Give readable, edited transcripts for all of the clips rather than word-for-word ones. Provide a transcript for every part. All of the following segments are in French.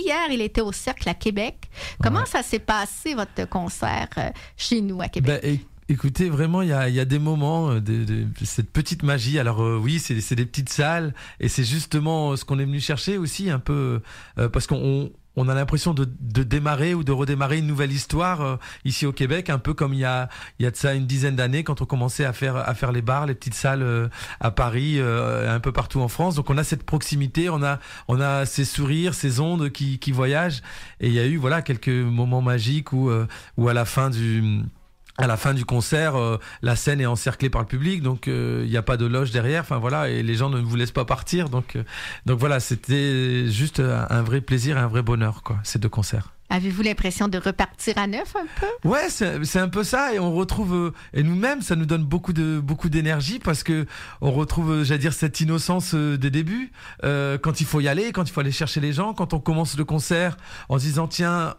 hier, il était au Cercle à Québec. Comment ça s'est passé, votre concert chez nous à Québec? Écoutez, vraiment, il y a des moments de cette petite magie. Alors oui, c'est des petites salles et c'est justement ce qu'on est venu chercher aussi un peu parce qu'on a l'impression de démarrer ou de redémarrer une nouvelle histoire ici au Québec, un peu comme il y a de ça une dizaine d'années quand on commençait à faire les bars, les petites salles à Paris, un peu partout en France. Donc on a cette proximité, on a ces sourires, ces ondes qui voyagent. Et il y a eu quelques moments magiques où à la fin du concert, la scène est encerclée par le public, donc il n'y a pas de loge derrière. Enfin voilà, et les gens ne vous laissent pas partir. Donc voilà, c'était juste un vrai plaisir et un vrai bonheur, quoi, ces deux concerts. Avez-vous l'impression de repartir à neuf un peu? Ouais, c'est un peu ça, et on retrouve et nous-mêmes, ça nous donne beaucoup d'énergie parce que on retrouve, j'allais dire, cette innocence des débuts, quand il faut y aller, quand il faut aller chercher les gens, quand on commence le concert en se disant tiens.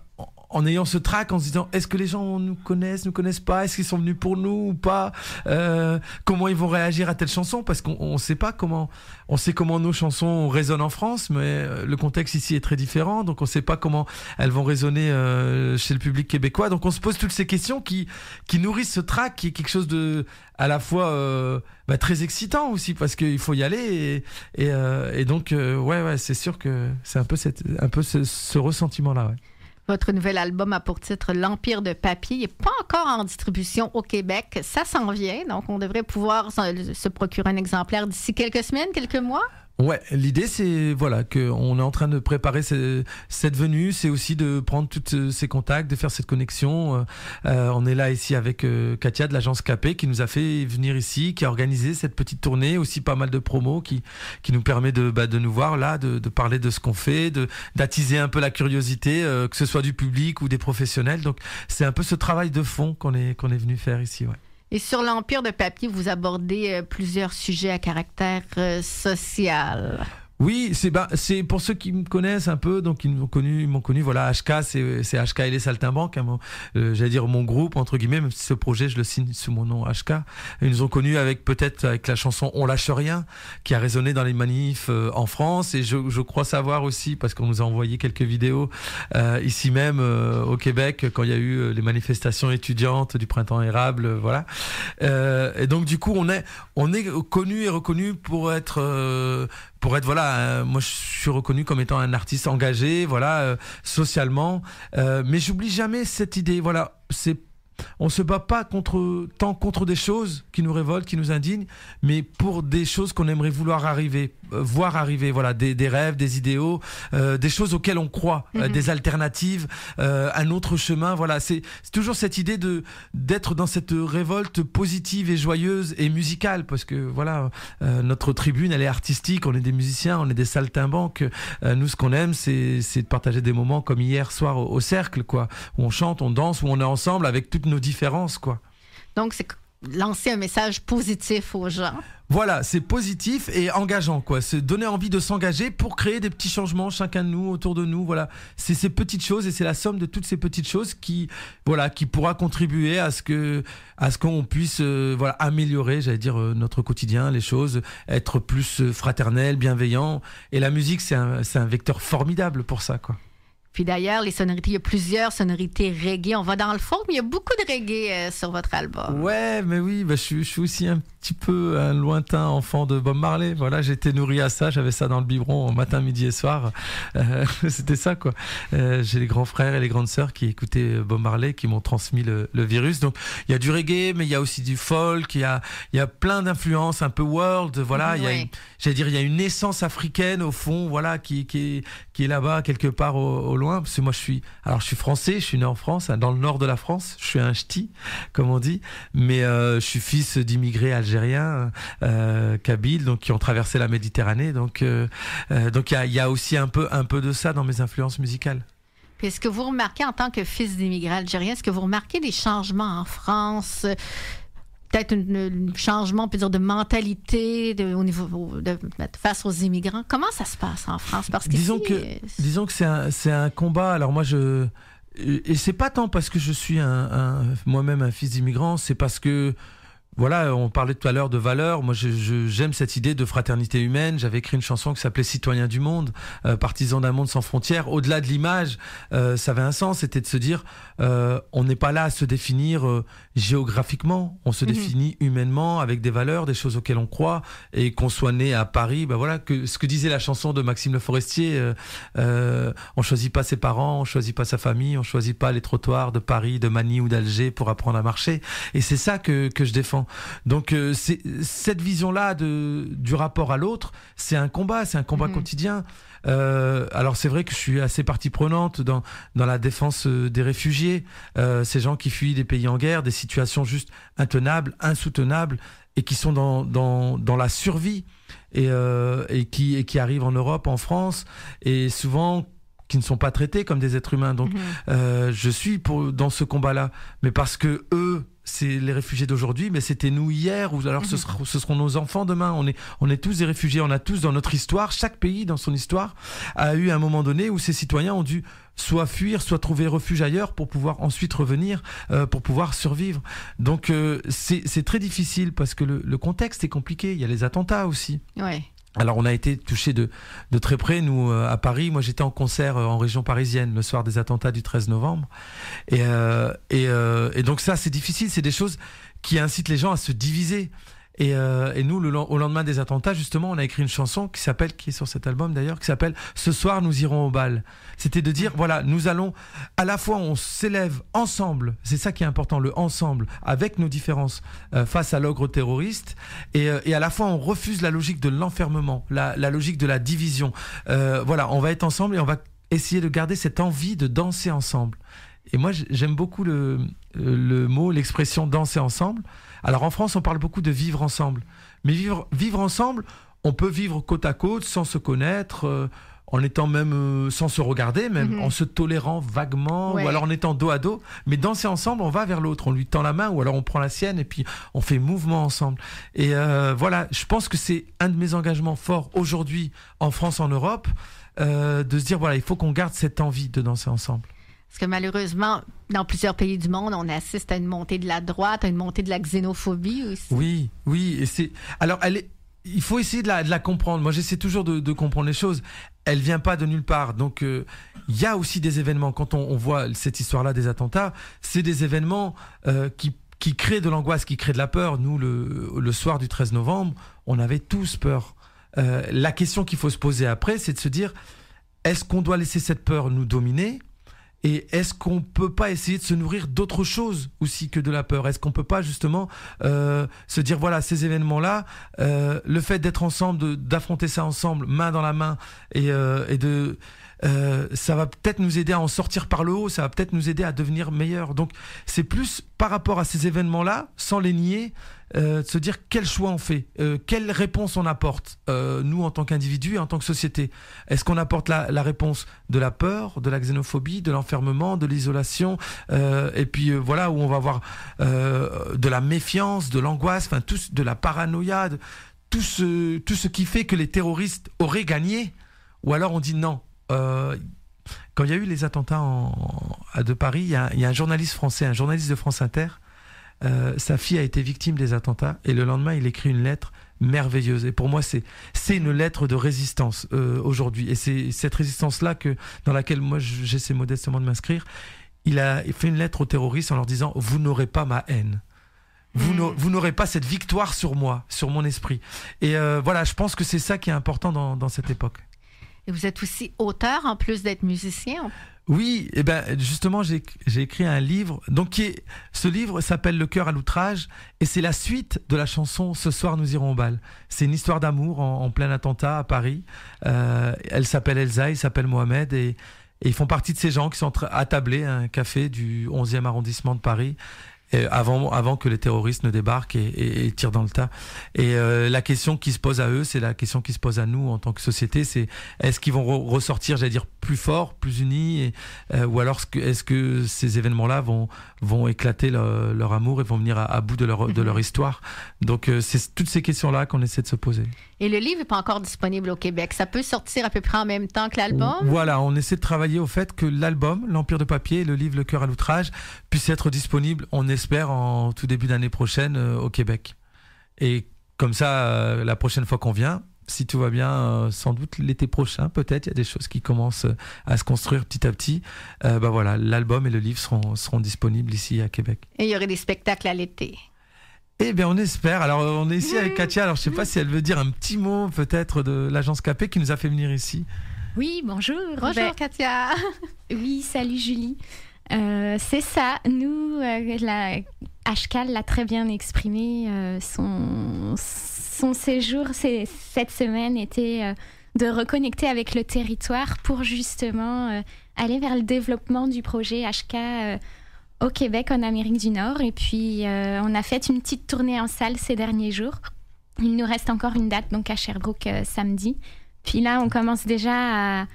En ayant ce trac, en se disant est-ce que les gens nous connaissent pas, est-ce qu'ils sont venus pour nous ou pas, comment ils vont réagir à telle chanson, parce qu'on sait pas comment, on sait comment nos chansons résonnent en France, mais le contexte ici est très différent, donc on sait pas comment elles vont résonner chez le public québécois, donc on se pose toutes ces questions qui nourrissent ce trac, qui est quelque chose de à la fois très excitant aussi, parce qu'il faut y aller et donc ouais, c'est sûr que c'est un peu ce ressentiment-là, ouais. Votre nouvel album a pour titre L'Empire de papier. Il n'est pas encore en distribution au Québec. Ça s'en vient, donc on devrait pouvoir se procurer un exemplaire d'ici quelques semaines, quelques mois. Ouais, l'idée c'est qu'on est en train de préparer cette venue, c'est aussi de prendre tous ces contacts, de faire cette connexion. On est là ici avec Katia de l'agence Capé qui nous a fait venir ici, qui a organisé cette petite tournée, aussi pas mal de promos qui nous permet de nous voir là, de parler de ce qu'on fait, d'attiser un peu la curiosité, que ce soit du public ou des professionnels. Donc c'est un peu ce travail de fond qu'on est venu faire ici, ouais. Et sur l'Empire de papier, vous abordez plusieurs sujets à caractère social. Oui, c'est pour ceux qui me connaissent un peu, donc ils m'ont connu. Voilà, HK, c'est HK et les Saltimbanques, hein, j'allais dire mon groupe entre guillemets, même si ce projet je le signe sous mon nom HK. Ils nous ont connus avec la chanson On lâche rien, qui a résonné dans les manifs en France, et je crois savoir aussi parce qu'on nous a envoyé quelques vidéos ici même au Québec quand il y a eu les manifestations étudiantes du printemps érable, voilà. Et donc du coup on est connu et reconnu pour être moi je suis reconnu comme étant un artiste engagé, socialement, mais j'oublie jamais cette idée, on se bat pas contre des choses qui nous révoltent, qui nous indignent, mais pour des choses qu'on aimerait voir arriver, des rêves, des idéaux, des choses auxquelles on croit, des alternatives, un autre chemin. Voilà, c'est toujours cette idée d'être dans cette révolte positive et joyeuse et musicale, parce que notre tribune elle est artistique, on est des musiciens, on est des saltimbanques. Nous ce qu'on aime c'est de partager des moments comme hier soir au cercle, quoi, où on chante, on danse, où on est ensemble avec toutes nos différences, quoi. Donc c'est lancer un message positif aux gens. Voilà, c'est positif et engageant, quoi. C'est donner envie de s'engager pour créer des petits changements, chacun de nous, autour de nous. Voilà, c'est ces petites choses et c'est la somme de toutes ces petites choses qui pourra contribuer à ce qu'on puisse, améliorer, j'allais dire, notre quotidien, les choses, être plus fraternel, bienveillant. Et la musique, c'est un vecteur formidable pour ça, quoi. Puis d'ailleurs, les sonorités, il y a plusieurs sonorités reggae. On va dans le folk, mais il y a beaucoup de reggae sur votre album. Ouais, mais oui, je suis aussi un petit peu un lointain enfant de Bob Marley. Voilà, j'ai été nourri à ça, j'avais ça dans le biberon matin, midi et soir. C'était ça, quoi. J'ai les grands frères et les grandes sœurs qui écoutaient Bob Marley, qui m'ont transmis le virus. Donc, il y a du reggae, mais il y a aussi du folk. Il y a plein d'influences, un peu world. Voilà, il y a une essence africaine au fond, qui est là-bas quelque part au loin, parce que moi je suis français, je suis né en France, dans le nord de la France, je suis un ch'ti comme on dit, mais je suis fils d'immigrés algériens, kabyles, donc qui ont traversé la Méditerranée, donc il y a aussi un peu de ça dans mes influences musicales. Puis est-ce que vous remarquez en tant que fils d'immigrés algériens, est-ce que vous remarquez des changements en France? Peut-être un changement, on peut dire, de mentalité au niveau face aux immigrants. Comment ça se passe en France? Parce que disons que c'est un combat. Alors moi, et c'est pas tant parce que je suis moi-même un fils d'immigrant, c'est parce que voilà, on parlait tout à l'heure de valeurs. Moi, j'aime cette idée de fraternité humaine. J'avais écrit une chanson qui s'appelait Citoyens du monde, partisans d'un monde sans frontières. Au-delà de l'image, ça avait un sens. C'était de se dire, on n'est pas là à se définir géographiquement. On se définit humainement avec des valeurs, des choses auxquelles on croit. Et qu'on soit né à Paris, ben voilà, ce que disait la chanson de Maxime Le Forestier. On choisit pas ses parents, on choisit pas sa famille, on choisit pas les trottoirs de Paris, de Manille ou d'Alger pour apprendre à marcher. Et c'est ça que je défends. Donc cette vision-là du rapport à l'autre, c'est un combat quotidien. Alors c'est vrai que je suis assez partie prenante dans la défense des réfugiés, ces gens qui fuient des pays en guerre, des situations juste intenables, insoutenables, et qui sont dans la survie, et qui arrivent en Europe, en France, et souvent qui ne sont pas traités comme des êtres humains. Donc je suis dans ce combat-là, mais parce que eux, c'est les réfugiés d'aujourd'hui, mais c'était nous hier, ou alors ce seront nos enfants demain. On est tous des réfugiés, on a tous dans notre histoire, chaque pays dans son histoire a eu un moment donné où ses citoyens ont dû soit fuir, soit trouver refuge ailleurs pour pouvoir ensuite revenir, pour pouvoir survivre. Donc c'est très difficile parce que le contexte est compliqué, il y a les attentats aussi. Ouais. Donc on a été touchés de très près, nous, à Paris. Moi, j'étais en concert en région parisienne le soir des attentats du 13 novembre. Et donc ça, c'est difficile. C'est des choses qui incitent les gens à se diviser. Et nous, au lendemain des attentats, justement, on a écrit une chanson qui est sur cet album d'ailleurs, qui s'appelle « Ce soir, nous irons au bal ». C'était de dire, voilà, nous allons, à la fois, on s'élève ensemble, c'est ça qui est important, le ensemble, avec nos différences, face à l'ogre terroriste, et à la fois, on refuse la logique de l'enfermement, la logique de la division. Voilà, on va être ensemble et on va essayer de garder cette envie de danser ensemble. Et moi, j'aime beaucoup l'expression « danser ensemble ». Alors en France, on parle beaucoup de vivre ensemble. Mais vivre ensemble, on peut vivre côte à côte sans se connaître, en étant même sans se regarder, même en se tolérant vaguement, ou alors en étant dos à dos. Mais danser ensemble, on va vers l'autre, on lui tend la main, ou alors on prend la sienne et puis on fait mouvement ensemble. Et voilà, je pense que c'est un de mes engagements forts aujourd'hui en France, en Europe, de se dire, voilà, il faut qu'on garde cette envie de danser ensemble. Parce que malheureusement, dans plusieurs pays du monde, on assiste à une montée de la droite, à une montée de la xénophobie aussi. Oui. Et alors, il faut essayer de la comprendre. Moi, j'essaie toujours de comprendre les choses. Elle vient pas de nulle part. Donc, il y a aussi des événements. Quand on voit cette histoire-là des attentats, c'est des événements qui créent de l'angoisse, qui créent de la peur. Nous, le soir du 13 novembre, on avait tous peur. La question qu'il faut se poser après, c'est de se dire, est-ce qu'on doit laisser cette peur nous dominer ? Et est-ce qu'on peut pas essayer de se nourrir d'autre chose aussi que de la peur ? Est-ce qu'on peut pas justement se dire, voilà, ces événements-là, le fait d'être ensemble, d'affronter ça ensemble, main dans la main, et ça va peut-être nous aider à en sortir par le haut, ça va peut-être nous aider à devenir meilleurs. Donc c'est plus par rapport à ces événements-là, sans les nier, de se dire quel choix on fait, quelle réponse on apporte, nous en tant qu'individus et en tant que société. Est-ce qu'on apporte la réponse de la peur, de la xénophobie, de l'enfermement, de l'isolation, et puis voilà, où on va avoir de la méfiance, de l'angoisse, enfin de la paranoïa, tout ce qui fait que les terroristes auraient gagné, ou alors on dit non. Quand il y a eu les attentats de Paris, il y a un journaliste français, un journaliste de France Inter, sa fille a été victime des attentats et le lendemain il écrit une lettre merveilleuse, et pour moi c'est une lettre de résistance aujourd'hui, et c'est cette résistance-là dans laquelle moi j'essaie modestement de m'inscrire. Il a fait une lettre aux terroristes en leur disant, vous n'aurez pas ma haine. Vous n'aurez pas cette victoire sur moi, sur mon esprit. Et voilà, je pense que c'est ça qui est important dans cette époque. Et vous êtes aussi auteur en plus d'être musicien. Oui, et ben justement j'ai écrit un livre. Donc ce livre s'appelle Le cœur à l'outrage, et c'est la suite de la chanson Ce soir nous irons au bal. C'est une histoire d'amour en plein attentat à Paris. Elle s'appelle Elsa, il s'appelle Mohamed, et ils font partie de ces gens qui sont attablés à un café du 11e arrondissement de Paris. Avant que les terroristes ne débarquent et tirent dans le tas. Et la question qui se pose à eux, c'est la question qui se pose à nous en tant que société, c'est est-ce qu'ils vont ressortir, j'allais dire, plus forts, plus unis, ou alors est-ce que ces événements-là vont éclater leur amour et vont venir à bout de leur histoire. Donc c'est toutes ces questions-là qu'on essaie de se poser. Et le livre n'est pas encore disponible au Québec. Ça peut sortir à peu près en même temps que l'album? Voilà, on essaie de travailler au fait que l'album, L'Empire de papier, et le livre Le cœur à l'outrage, puissent être disponibles. On l'espère, en tout début d'année prochaine au Québec. Et comme ça, la prochaine fois qu'on vient, si tout va bien, sans doute l'été prochain, peut-être, il y a des choses qui commencent à se construire petit à petit. Voilà, l'album et le livre seront disponibles ici à Québec. Et il y aurait des spectacles à l'été. Eh bien, on espère. Alors, on est ici avec Katia. Alors, je ne sais pas si elle veut dire un petit mot, peut-être, de l'agence Capé qui nous a fait venir ici. Oui, bonjour. Bonjour, Katia. Oui, salut Julie. C'est ça. Nous, la HK l'a très bien exprimé. Son séjour cette semaine était de reconnecter avec le territoire pour justement aller vers le développement du projet HK au Québec, en Amérique du Nord. Et puis, on a fait une petite tournée en salle ces derniers jours. Il nous reste encore une date, donc à Sherbrooke, samedi. Puis là, on commence déjà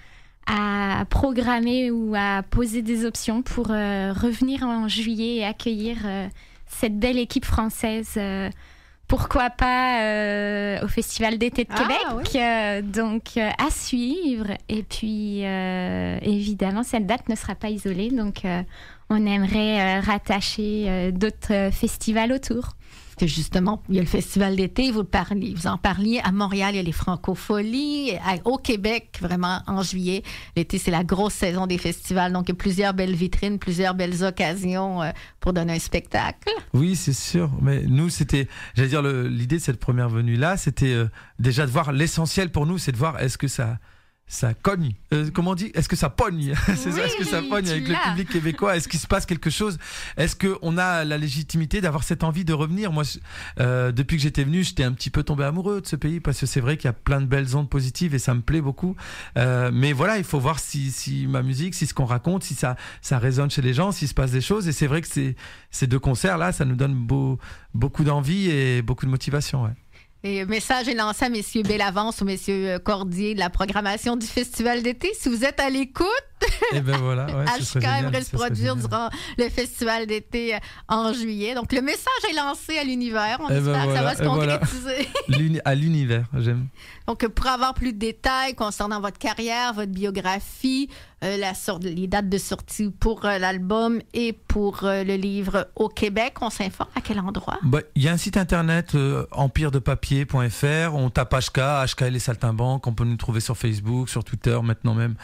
à programmer ou à poser des options pour revenir en juillet et accueillir cette belle équipe française. Pourquoi pas au Festival d'été de Québec. Oui. Donc, à suivre. Et puis, évidemment, cette date ne sera pas isolée. Donc, on aimerait rattacher d'autres festivals autour. Que justement, il y a le festival d'été, vous en parliez. À Montréal, il y a les Francopholies. Au Québec, vraiment, en juillet, l'été, c'est la grosse saison des festivals. Donc, il y a plusieurs belles vitrines, plusieurs belles occasions pour donner un spectacle. Oui, c'est sûr. Mais nous, l'idée de cette première venue-là, c'était déjà de voir l'essentiel pour nous, c'est de voir est-ce que ça cogne. Comment on dit ? Est-ce que ça pogne ? C'est ça, est-ce que ça pogne avec le public québécois ? Est-ce qu'il se passe quelque chose ? Est-ce qu'on a la légitimité d'avoir cette envie de revenir ? Moi, depuis que j'étais venu, j'étais un petit peu tombé amoureux de ce pays parce que c'est vrai qu'il y a plein de belles ondes positives et ça me plaît beaucoup. Mais voilà, il faut voir si ma musique, si ce qu'on raconte, si ça résonne chez les gens, s'il se passe des choses. Et c'est vrai que ces 2 concerts-là, ça nous donne beaucoup d'envie et beaucoup de motivation. Ouais. Et message est lancé à messieurs Bellavance ou messieurs Cordier de la programmation du Festival d'été. Si vous êtes à l'écoute, et ben voilà, HK aimerait se produire durant le Festival d'été en juillet. Donc, le message est lancé à l'univers. On espère que ça va se concrétiser. À l'univers, j'aime. Donc, pour avoir plus de détails concernant votre carrière, votre biographie, les dates de sortie pour l'album et pour le livre au Québec, on s'informe à quel endroit? Il y a un site internet, empiredepapier.fr. On tape HK et les Saltimbanques. On peut nous trouver sur Facebook, sur Twitter, maintenant même.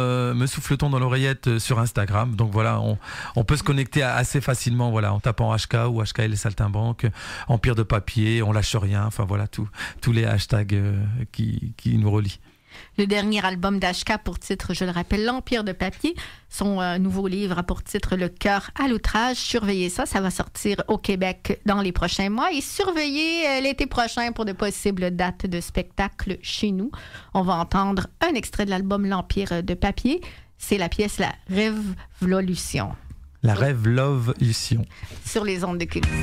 Me souffle-t-on dans l'oreillette sur Instagram. Donc voilà, on peut se connecter assez facilement en tapant HK ou HK et les Saltimbanques, Empire de Papier, on lâche rien. Enfin voilà, tous les hashtags qui nous relient. Le dernier album d'HK pour titre, je le rappelle, L'Empire de Papier. Son nouveau livre a pour titre Le cœur à l'outrage. Surveillez ça va sortir au Québec dans les prochains mois. Et surveillez l'été prochain pour de possibles dates de spectacle chez nous. On va entendre un extrait de l'album L'Empire de Papier. C'est la pièce La Révolution. La Révolution. Sur les ondes de Culture.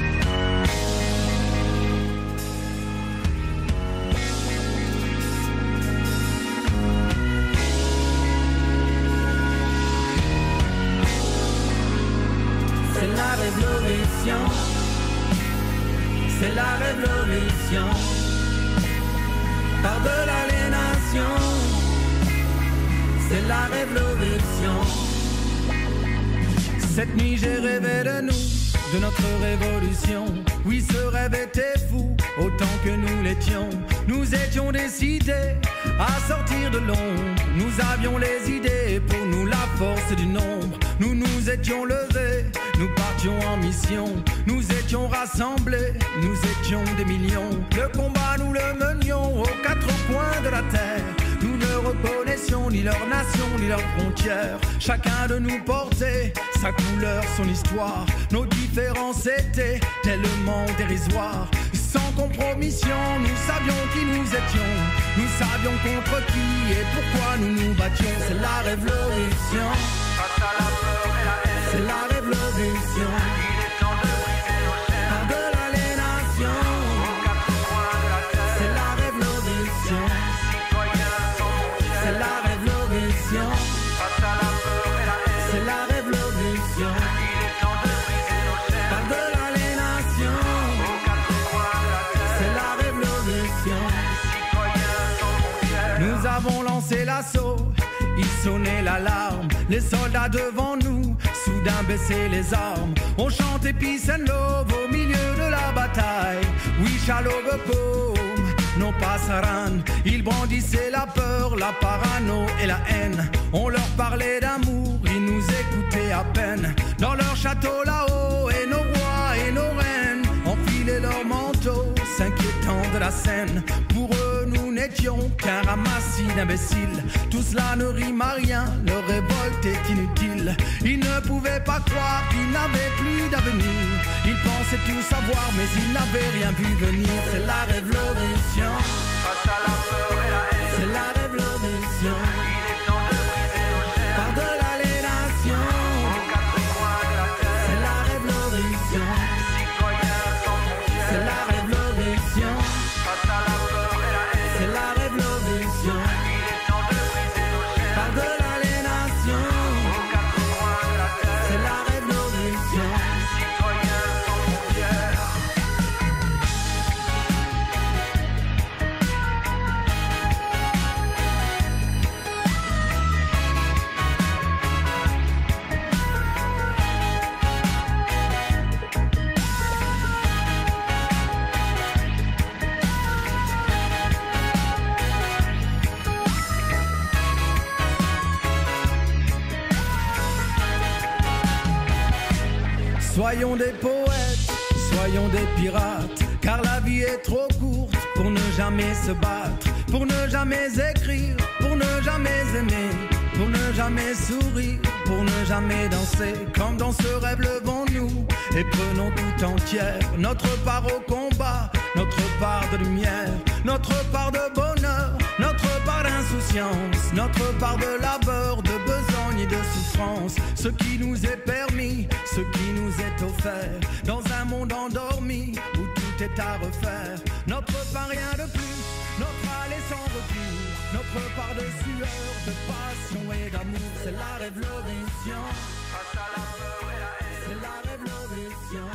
C'est la révolution, par-delà les nations, c'est la révolution. Cette nuit j'ai rêvé de nous, de notre révolution. Oui, ce rêve était fou, autant que nous l'étions. Nous étions décidés à sortir de l'ombre. Nous avions les idées, pour nous la force du nombre. Nous nous étions levés, nous partions en mission. Nous étions rassemblés, nous étions des millions. Le combat nous le menions aux 4 coins de la terre. Nous ne reconnaissions ni leur nation ni leurs frontières. Chacun de nous portait sa couleur, son histoire. Nos différences étaient tellement dérisoires. Sans compromission, nous savions qui nous étions. Nous savions contre qui et pourquoi nous nous battions. C'est la révolution. C'est la révolution. Par-delà les nations. C'est la révolution. C'est la révolution. C'est la révolution. Par-delà les nations. C'est la révolution. Nous avons lancé l'assaut. Il sonnait l'alarme. Les soldats devant nous. Soudain soudain baisser les armes. On chantait Peace and Love au milieu de la bataille. We shall overcome, non pas Saran. Ils brandissaient la peur, la parano et la haine. On leur parlait d'amour, ils nous écoutaient à peine. Dans leur château là-haut, et nos rois et nos reines enfilaient leurs manteaux, s'inquiétant de la scène. Pour eux, nous n'étions qu'un ramassis d'imbéciles. Tout cela ne rime à rien, leur révolte est inutile. Ils ne pouvaient pas croire qu'ils n'avaient plus d'avenir. Ils pensaient tout savoir, mais ils n'avaient rien vu venir. C'est la révolution. Face à la peur et la haine. C'est la révolution. Il est temps de briser nos chaînes. Par-delà les nations. Aux quatre coins de la terre. C'est la révolution. Citoyens sans frontières. C'est la révolution. Face à la peur et la haine. C'est la révolution. Il est temps de briser nos chaînes. Par-delà les nations. Aux quatre coins de la terre. C'est la révolution. Citoyens sans frontières. Soyons des poètes, soyons des pirates, car la vie est trop courte pour ne jamais se battre, pour ne jamais écrire, pour ne jamais aimer, pour ne jamais sourire, pour ne jamais danser. Comme dans ce rêve, levons-nous et prenons tout entière notre part au combat, notre part de lumière, notre part de bonheur, notre part d'insouciance, notre part de labeur, de besogne et de souffrance. Ce qui nous est permis, ce qui nous est offert, dans un monde endormi où tout est à refaire. Notre part, rien de plus, notre aller sans retour, notre part de sueur, de passion et d'amour. C'est la révolution. Face à la peur et la haine. C'est la révolution.